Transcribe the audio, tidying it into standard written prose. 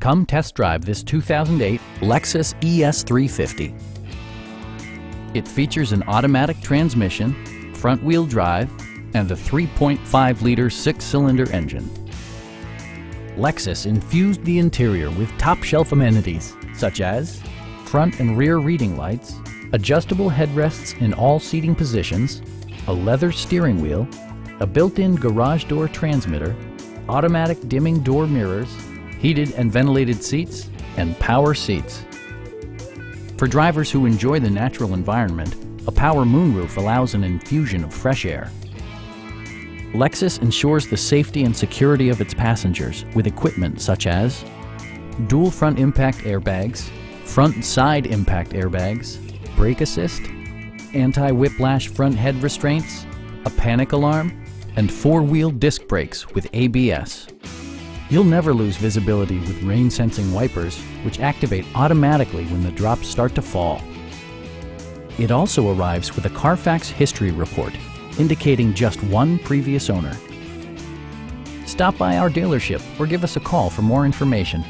Come test drive this 2008 Lexus ES350. It features an automatic transmission, front-wheel drive, and a 3.5-liter six-cylinder engine. Lexus infused the interior with top-shelf amenities such as front and rear reading lights, adjustable headrests in all seating positions, a leather steering wheel, a built-in garage door transmitter, automatic dimming door mirrors, heated and ventilated seats, and power seats. For drivers who enjoy the natural environment, a power moonroof allows an infusion of fresh air. Lexus ensures the safety and security of its passengers with equipment such as dual front impact airbags, front and side impact airbags, brake assist, anti-whiplash front head restraints, a panic alarm, and four-wheel disc brakes with ABS. You'll never lose visibility with rain-sensing wipers, which activate automatically when the drops start to fall. It also arrives with a Carfax history report, indicating just one previous owner. Stop by our dealership or give us a call for more information.